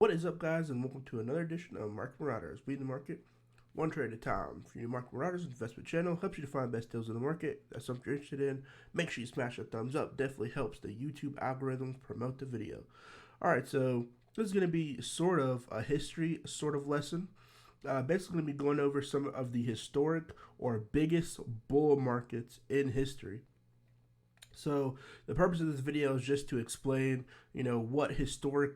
What is up, guys, and welcome to another edition of Market Marauders. Beating the market one trade at a time. For your Market Marauders investment channel, helps you to find best deals in the market. That's something you're interested in. Make sure you smash a thumbs up. Definitely helps the YouTube algorithms promote the video. All right, so this is going to be sort of a history sort of lesson. Basically, going to be going over some of the historic or biggest bull markets in history. So the purpose of this video is just to explain, what historic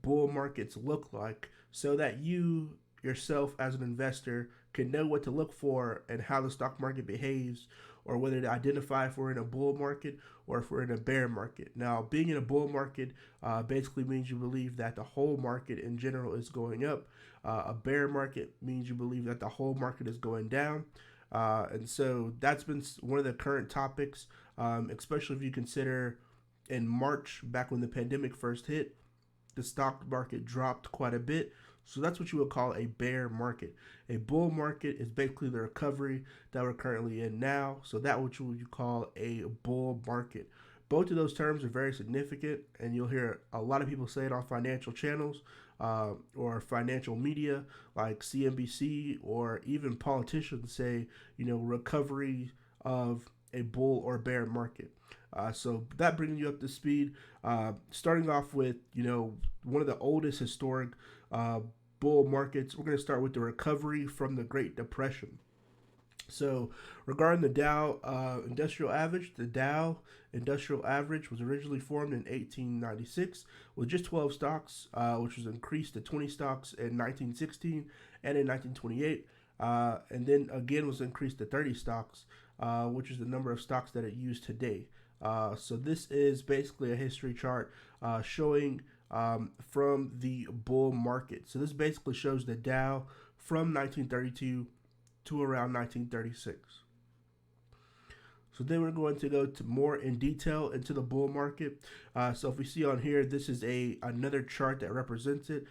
bull markets look like so that you yourself as an investor can know what to look for and how the stock market behaves, or whether to identify if we're in a bull market or if we're in a bear market. Now, being in a bull market basically means you believe that the whole market in general is going up. A bear market means you believe that the whole market is going down. And so that's been one of the current topics, especially if you consider in March, back when the pandemic first hit, the stock market dropped quite a bit. So that's what you would call a bear market. A bull market is basically the recovery that we're currently in now. So that what you would call a bull market. Both of those terms are very significant, and you'll hear a lot of people say it on financial channels or financial media like CNBC, or even politicians say, recovery of a bull or bear market. So that brings you up to speed. Starting off with, one of the oldest historic bull markets, we're going to start with the recovery from the Great Depression. So, regarding the Dow Industrial Average, the Dow Industrial Average was originally formed in 1896 with just 12 stocks, which was increased to 20 stocks in 1916 and in 1928, and then again was increased to 30 stocks, which is the number of stocks that it used today. So this is basically a history chart showing from the bull market. So this basically shows the Dow from 1932 to around 1936. So then we're going to go to more in detail into the bull market. So if we see on here, this is another chart that represents it.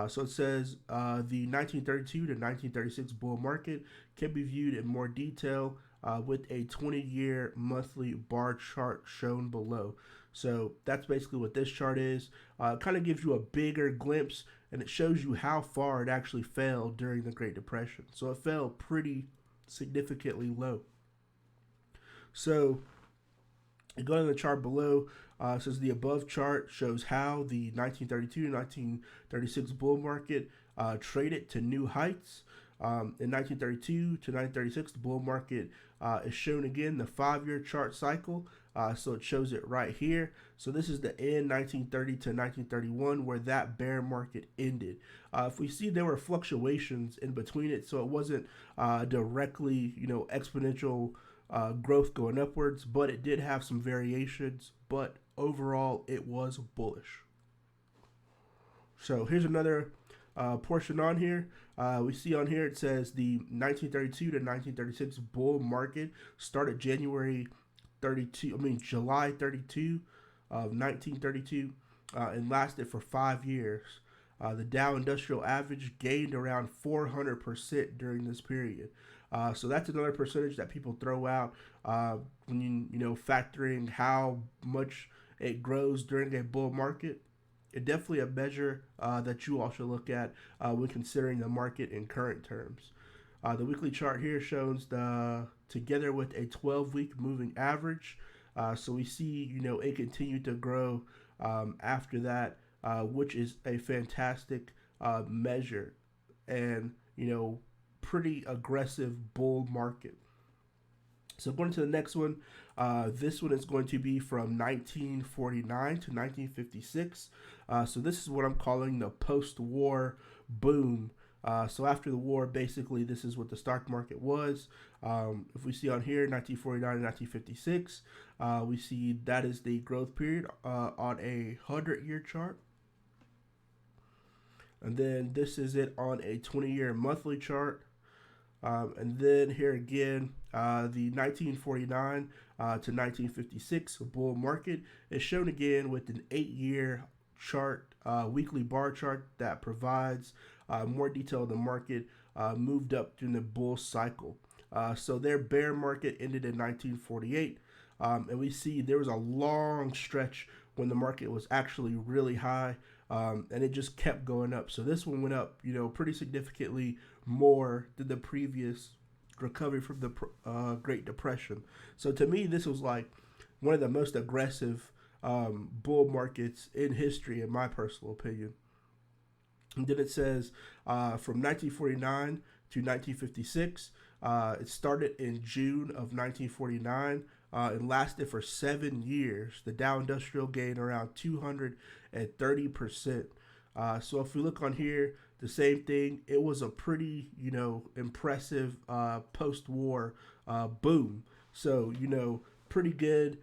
So it says the 1932 to 1936 bull market can be viewed in more detail with a 20-year monthly bar chart shown below. So that's basically what this chart is. It kind of gives you a bigger glimpse, and it shows you how far it actually fell during the Great Depression. So it fell pretty significantly low. So going to the chart below, says the above chart shows how the 1932 to 1936 bull market traded to new heights. In 1932 to 1936, the bull market is shown again, the 5-year chart cycle. So it shows it right here. So this is the end 1930 to 1931 where that bear market ended. If we see, there were fluctuations in between it, so it wasn't directly, exponential growth going upwards, but it did have some variations. But overall, it was bullish. So here's another portion on here. We see on here it says the 1932 to 1936 bull market started July 32 of 1932 and lasted for 5 years. The Dow Industrial Average gained around 400% during this period. So that's another percentage that people throw out when factoring how much it grows during a bull market. It definitely a measure that you all should look at when considering the market in current terms. The weekly chart here shows together with a 12-week moving average. So we see, it continued to grow after that, which is a fantastic measure, and pretty aggressive bull market. So going to the next one, this one is going to be from 1949 to 1956. So this is what I'm calling the post-war boom. So after the war, basically, this is what the stock market was. If we see on here, 1949 to 1956, we see that is the growth period on a 100-year chart. And then this is it on a 20-year monthly chart. And then here again, the 1949 to 1956 bull market is shown again with an 8-year chart, weekly bar chart that provides more detail of the market moved up during the bull cycle. So their bear market ended in 1948, and we see there was a long stretch when the market was actually really high. and it just kept going up. So this one went up, pretty significantly more than the previous recovery from the Great Depression. So to me, this was like one of the most aggressive bull markets in history, in my personal opinion. And then it says from 1949 to 1956. It started in June of 1949. It lasted for 7 years. The Dow Industrial gained around 230%. So if we look on here, the same thing. It was a pretty, impressive post-war boom. So, pretty good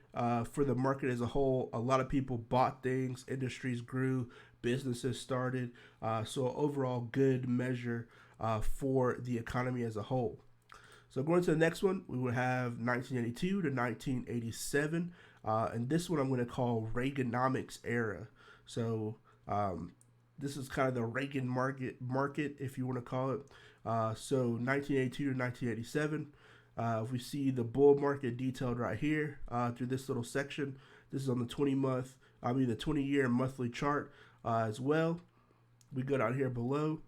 for the market as a whole. A lot of people bought things, industries grew, businesses started. So overall good measure for the economy as a whole. So going to the next one, we would have 1982 to 1987. And this one I'm going to call Reaganomics era. So this is kind of the Reagan market, if you want to call it. So 1982 to 1987. If we see the bull market detailed right here through this little section, this is on the 20-year monthly chart as well. We go down here below.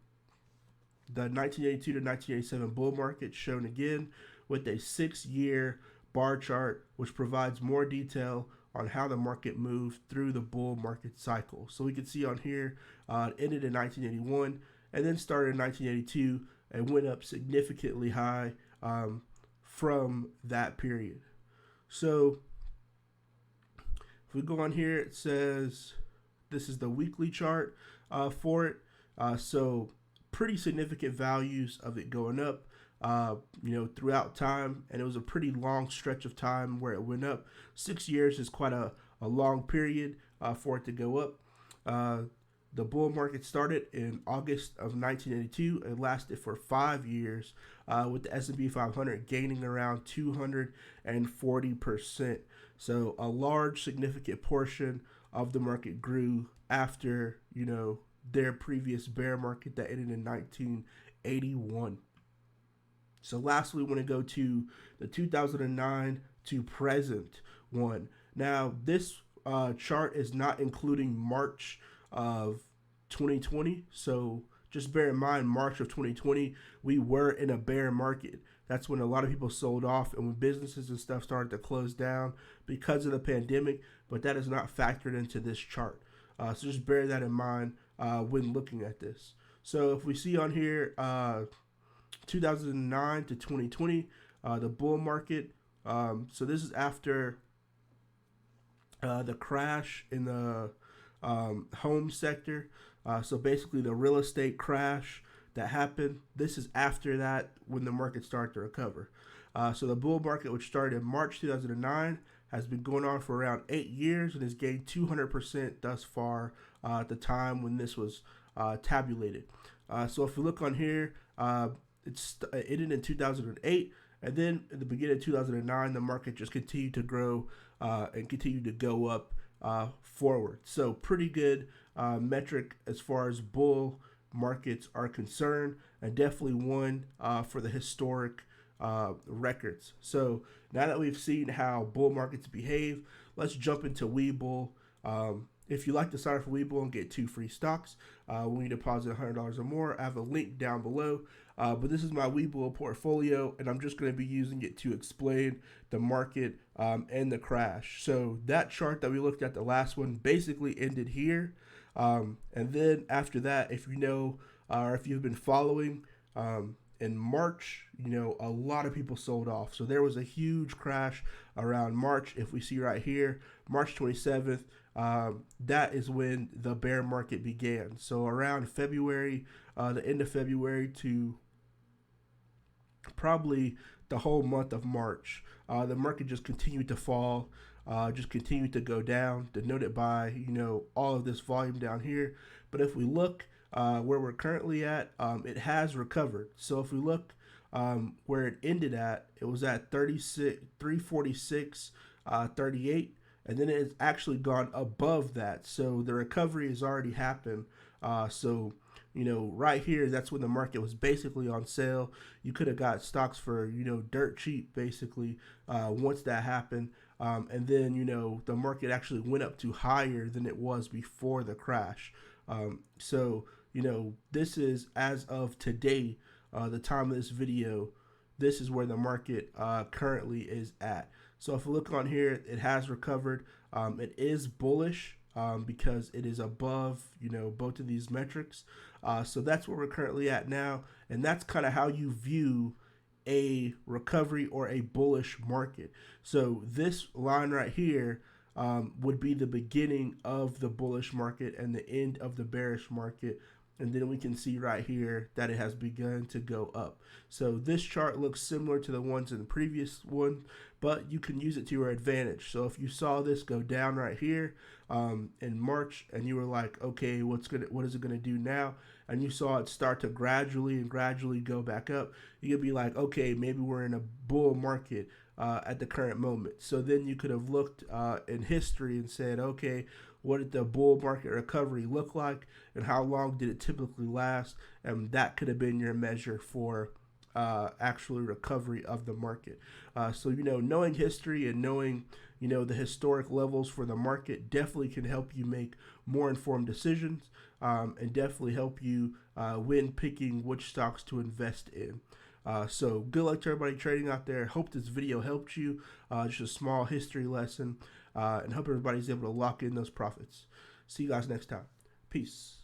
The 1982 to 1987 bull market shown again with a 6-year bar chart, which provides more detail on how the market moved through the bull market cycle. So we can see on here, it ended in 1981 and then started in 1982 and went up significantly high from that period. So if we go on here, it says this is the weekly chart for it. So pretty significant values of it going up, throughout time. And it was a pretty long stretch of time where it went up. 6 years is quite a long period for it to go up. The bull market started in August of 1982 and lasted for 5 years, with the S&P 500 gaining around 240%. So a large, significant portion of the market grew after, their previous bear market that ended in 1981. So lastly, we want to go to the 2009 to present one. Now, this chart is not including March of 2020. So just bear in mind, March of 2020, we were in a bear market. That's when a lot of people sold off and when businesses and stuff started to close down because of the pandemic. But that is not factored into this chart. So just bear that in mind when looking at this. So if we see on here 2009 to 2020, the bull market. So this is after the crash in the home sector. So basically the real estate crash that happened. This is after that when the market started to recover. So the bull market, which started in March 2009, has been going on for around 8 years and has gained 200% thus far at the time when this was tabulated. So if we look on here, it ended in 2008, and then at the beginning of 2009, the market just continued to grow and continued to go up forward. So pretty good metric as far as bull markets are concerned, and definitely one for the historic records. So now that we've seen how bull markets behave, let's jump into Webull. If you'd like to sign up for Webull and get 2 free stocks, when you deposit $100 or more, I have a link down below. But this is my Webull portfolio, and I'm just going to be using it to explain the market and the crash. So that chart that we looked at, the last one, basically ended here. And then after that, if you know, or if you've been following, in March, a lot of people sold off. So there was a huge crash around March. If we see right here, March 27th, that is when the bear market began. So around February, the end of February to probably the whole month of March, the market just continued to fall, just continued to go down, denoted by, all of this volume down here. But if we look where we're currently at, it has recovered. So if we look where it ended at, it was at 346.38, and then it's actually gone above that. So the recovery has already happened. So right here, that's when the market was basically on sale. You could have got stocks for dirt cheap basically once that happened. And then the market actually went up to higher than it was before the crash. So, this is as of today, the time of this video, this is where the market currently is at. So if you look on here, it has recovered. It is bullish because it is above, both of these metrics. So that's where we're currently at now. And that's kind of how you view a recovery or a bullish market. So this line right here would be the beginning of the bullish market and the end of the bearish market. And then we can see right here that it has begun to go up. So this chart looks similar to the ones in the previous one, but you can use it to your advantage. So if you saw this go down right here in March and you were like, okay, what is it gonna do now? And you saw it start to gradually go back up, you could be like, okay, maybe we're in a bull market at the current moment. So then you could have looked in history and said, okay, what did the bull market recovery look like and how long did it typically last? And that could have been your measure for actual recovery of the market. So, knowing history and knowing, the historic levels for the market definitely can help you make more informed decisions and definitely help you when picking which stocks to invest in. So good luck to everybody trading out there. Hope this video helped you. Just a small history lesson and hope everybody's able to lock in those profits. See you guys next time. Peace.